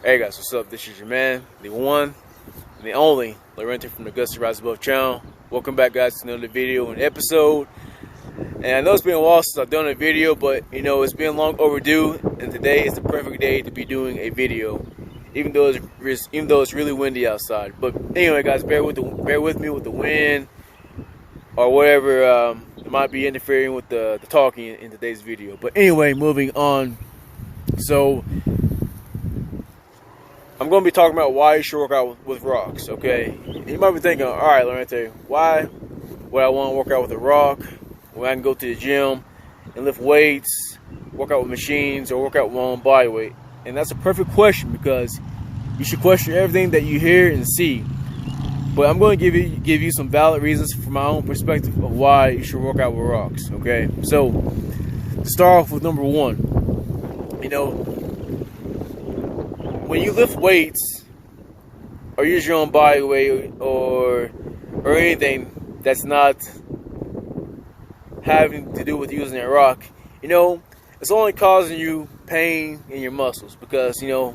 Hey guys, what's up? This is your man, the one and the only Lorente from the Guts to Rise Above channel. Welcome back, guys, to another video and episode. And I know it's been a while since I've done a video, but it's been long overdue. And today is the perfect day to be doing a video, even though it's really windy outside. But anyway, guys, bear with me with the wind or whatever might be interfering with the talking in today's video. But anyway, moving on. So I'm going to be talking about why you should work out with rocks, okay? You might be thinking, all right, Lorente, why would I want to work out with a rock when I can go to the gym and lift weights, work out with machines, or work out with my own body weight? And that's a perfect question, because you should question everything that you hear and see. But I'm going to give you some valid reasons from my own perspective of why you should work out with rocks, okay? So, to start off with number one, when you lift weights or use your own body weight or anything that's not having to do with using a rock, it's only causing you pain in your muscles, because when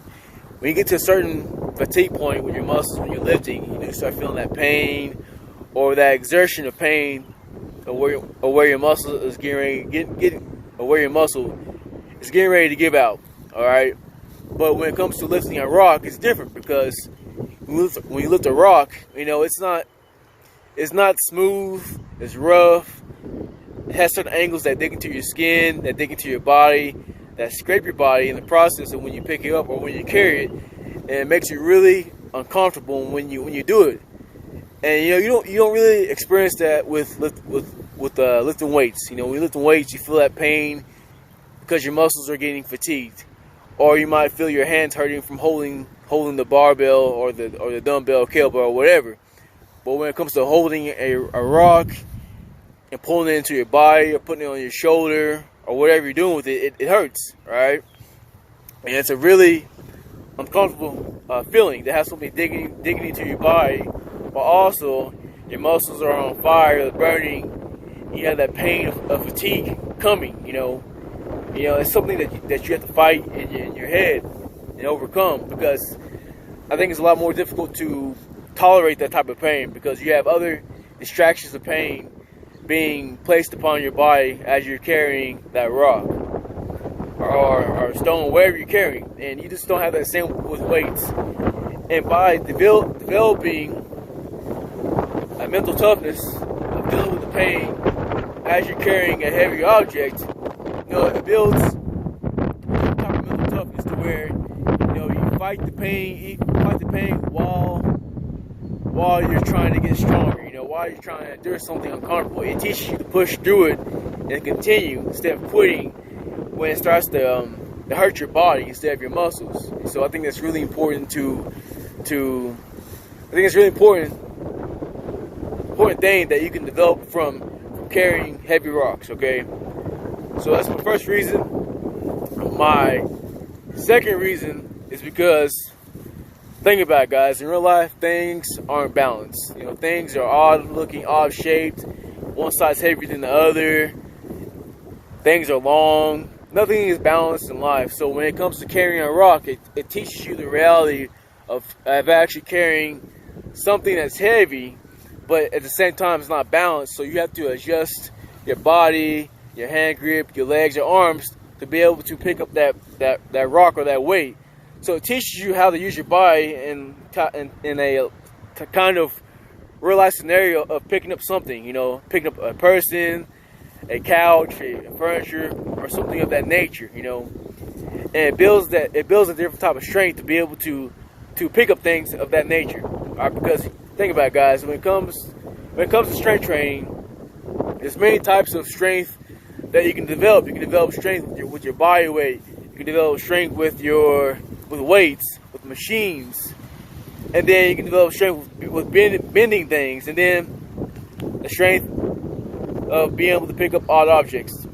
you get to a certain fatigue point with your muscles when you're lifting, you start feeling that pain or that exertion of pain, or where your muscle is getting ready to give out. All right. But when it comes to lifting a rock, it's different, because when you lift a rock, it's not smooth, it's rough. It has certain angles that dig into your skin, that dig into your body, that scrape your body in the process of when you pick it up or when you carry it, and it makes you really uncomfortable when you do it. And you don't really experience that with lifting weights. When you lift weights, you feel that pain because your muscles are getting fatigued. Or you might feel your hands hurting from holding the barbell or the dumbbell, kettlebell, or whatever. But when it comes to holding a rock and pulling it into your body or putting it on your shoulder or whatever you're doing with it, it hurts, right? And it's a really uncomfortable feeling to have something digging into your body, while also your muscles are on fire, they're burning. You have that pain of fatigue coming, it's something that you have to fight in your head and overcome, because I think it's a lot more difficult to tolerate that type of pain, because you have other distractions of pain being placed upon your body as you're carrying that rock or stone, wherever you're carrying, and you just don't have that same with weights. And by developing a mental toughness of dealing with the pain as you're carrying a heavy object, it builds a type of mental toughness to where you fight the pain while you're trying to get stronger. While you're trying to endure something uncomfortable, it teaches you to push through it and continue instead of quitting when it starts to hurt your body instead of your muscles. So I think that's really important important thing that you can develop from carrying heavy rocks. Okay. So that's my first reason. My second reason is because, think about it, guys, in real life, things aren't balanced. Things are odd looking, odd shaped. One side's heavier than the other. Things are long. Nothing is balanced in life. So when it comes to carrying a rock, it teaches you the reality of actually carrying something that's heavy, but at the same time it's not balanced. So you have to adjust your body, your hand grip, your legs, your arms to be able to pick up that rock or that weight. So it teaches you how to use your body in a kind of real life scenario of picking up something. Picking up a person, a couch, a furniture, or something of that nature. And it builds a different type of strength to be able to pick up things of that nature. Right? Because think about it, guys, when it comes to strength training, there's many types of strength that you can develop. You can develop strength with your body weight. You can develop strength with weights, with machines, and then you can develop strength with bending things, and then the strength of being able to pick up odd objects.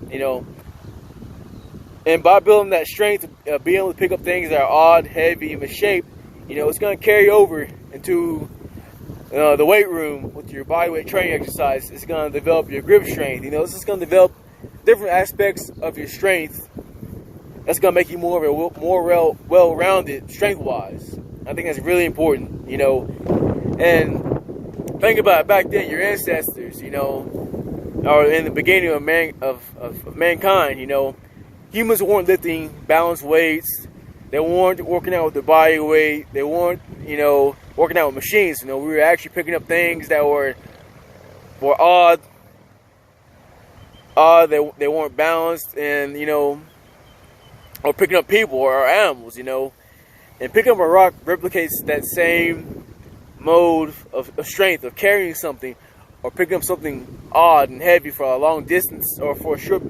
And by building that strength of being able to pick up things that are odd, heavy, and misshapen, it's going to carry over into the weight room with your body weight training exercise. It's going to develop your grip strength. This is going to develop different aspects of your strength That's gonna make you more of a more well-rounded strength-wise. I think that's really important, you know. And think about it, back then, your ancestors, you know, or in the beginning of mankind, you know, humans weren't lifting balanced weights. They weren't working out with their body weight. They weren't, you know, working out with machines. You know, we were actually picking up things that were odd. They weren't balanced, and you know, or picking up people or animals. You know, and picking up a rock replicates that same mode of strength of carrying something, or picking up something odd and heavy for a long distance or for a short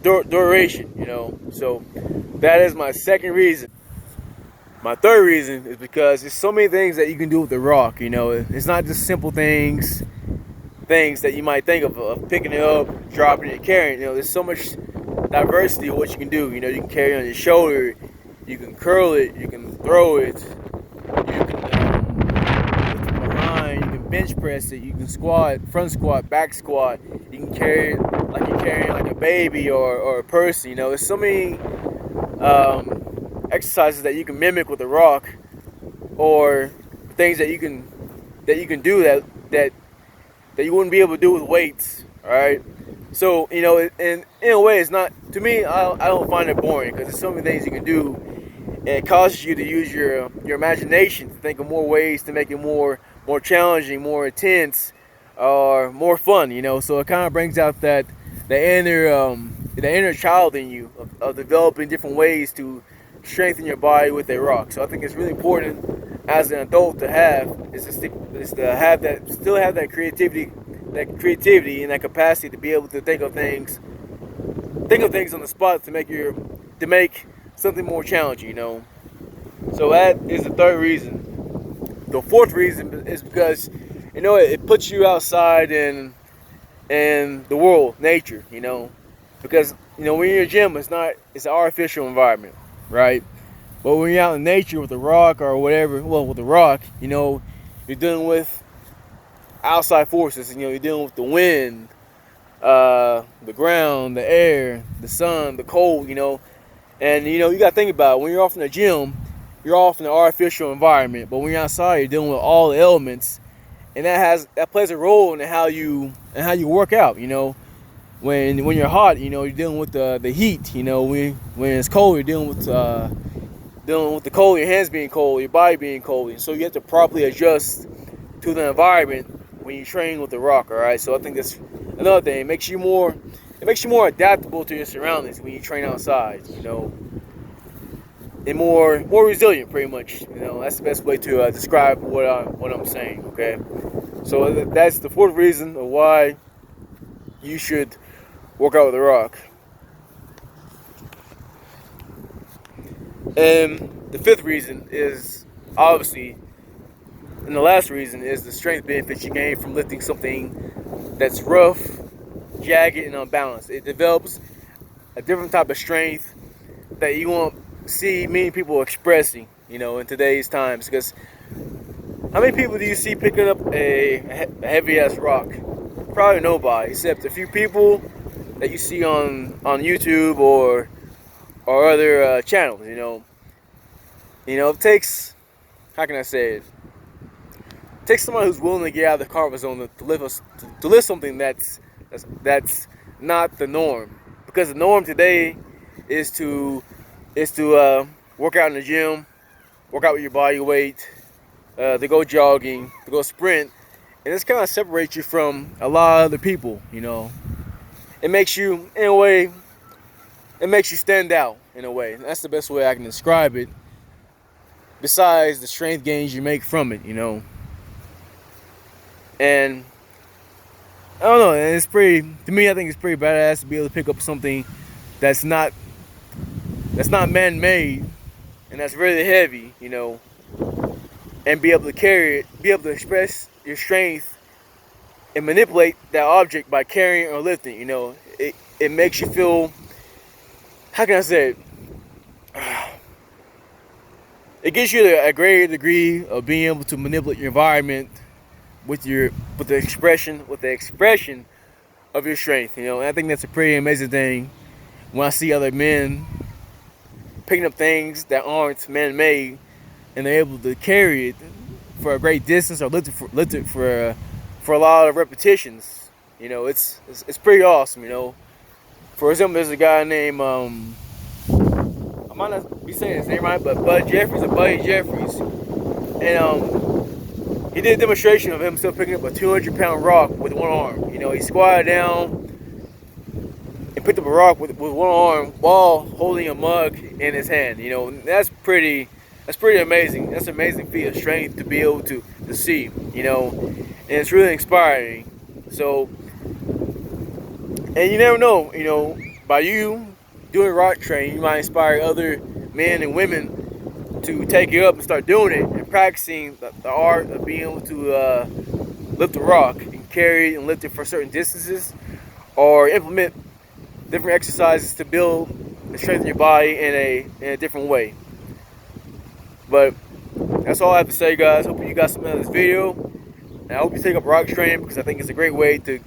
duration. You know, so that is my second reason. My third reason is because there's so many things that you can do with the rock. You know, it's not just simple things that you might think of picking it up, dropping it, carrying. You know, there's so much diversity of what you can do. You know, you can carry it on your shoulder, you can curl it, you can throw it, you can lift it behind, you can bench press it, you can squat, front squat, back squat. You can carry it like you're carrying like a baby or a person. You know, there's so many exercises that you can mimic with a rock, or things that you can do that you wouldn't be able to do with weights. All right, so you know, in a way, it's not, to me, I don't find it boring, because there's so many things you can do, and it causes you to use your imagination to think of more ways to make it more challenging, more intense, or more fun. You know, so it kind of brings out the inner child in you of developing different ways to strengthen your body with a rock. So I think it's really important as an adult to have that creativity and that capacity to be able to think of things on the spot to make something more challenging. You know, so that is the third reason. The fourth reason is because, you know, it puts you outside in the world, nature. You know, because, you know, when you're in a gym, it's an artificial environment, right? But when you're out in nature with a rock or whatever, well, with a rock, you know, you're dealing with outside forces. You know, you're dealing with the wind, the ground, the air, the sun, the cold. You know, and you know, you got to think about it. When you're off in the gym, you're off in an artificial environment. But when you're outside, you're dealing with all the elements, and that plays a role in how you work out. You know, when you're hot, you know, you're dealing with the heat. You know, when it's cold, you're dealing with the cold, your hands being cold, your body being cold. And so you have to properly adjust to the environment when you train with the rock. All right, so I think that's another thing. It makes you more adaptable to your surroundings when you train outside. You know, and more resilient, pretty much. You know, that's the best way to describe what I'm saying. Okay, so that's the fourth reason of why you should work out with a rock. And the fifth reason is, obviously, and the last reason is the strength benefits you gain from lifting something that's rough, jagged, and unbalanced. It develops a different type of strength that you won't see many people expressing, you know, in today's times. Because how many people do you see picking up a heavy-ass rock? Probably nobody, except a few people that you see on YouTube or other channels. You know, it takes, how can I say it? It takes someone who's willing to get out of the comfort zone to lift something that's not the norm. Because the norm today is to work out in the gym, work out with your body weight, to go jogging, to go sprint, and this kind of separates you from a lot of other people. You know, it makes you, in a way, it makes you stand out in a way. That's the best way I can describe it. Besides the strength gains you make from it, you know. And I don't know, and it's pretty, to me, I think it's pretty badass to be able to pick up something that's not man-made and that's really heavy, you know, and be able to carry it, be able to express your strength and manipulate that object by carrying or lifting. You know, it makes you feel, how can I say it? It gives you a greater degree of being able to manipulate your environment with the expression of your strength. You know, and I think that's a pretty amazing thing when I see other men picking up things that aren't man-made, and they're able to carry it for a great distance or lift it for a lot of repetitions. You know, it's pretty awesome. You know, for example, there's a guy named I might not be saying his name right, but Buddy Jeffries, and he did a demonstration of himself picking up a 200-pound rock with one arm. You know, he squatted down and picked up a rock with one arm while holding a mug in his hand. You know, that's pretty amazing. That's an amazing feat of strength to be able to see. You know, and it's really inspiring. So, and you never know. You know, by you doing rock training, you might inspire other men and women to take it up and start doing it and practicing the art of being able to lift a rock and carry it and lift it for certain distances, or implement different exercises to build and strengthen your body in a different way. But that's all I have to say, guys. Hope you got something out of this video, and I hope you take up rock training, because I think it's a great way to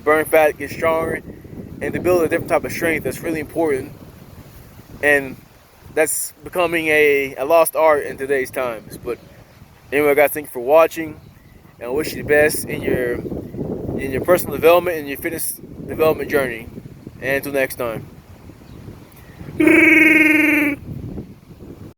burn fat, get stronger, and to build a different type of strength that's really important, and that's becoming a lost art in today's times. But anyway, guys, thank you for watching, and I wish you the best in your personal development and your fitness development journey. And until next time.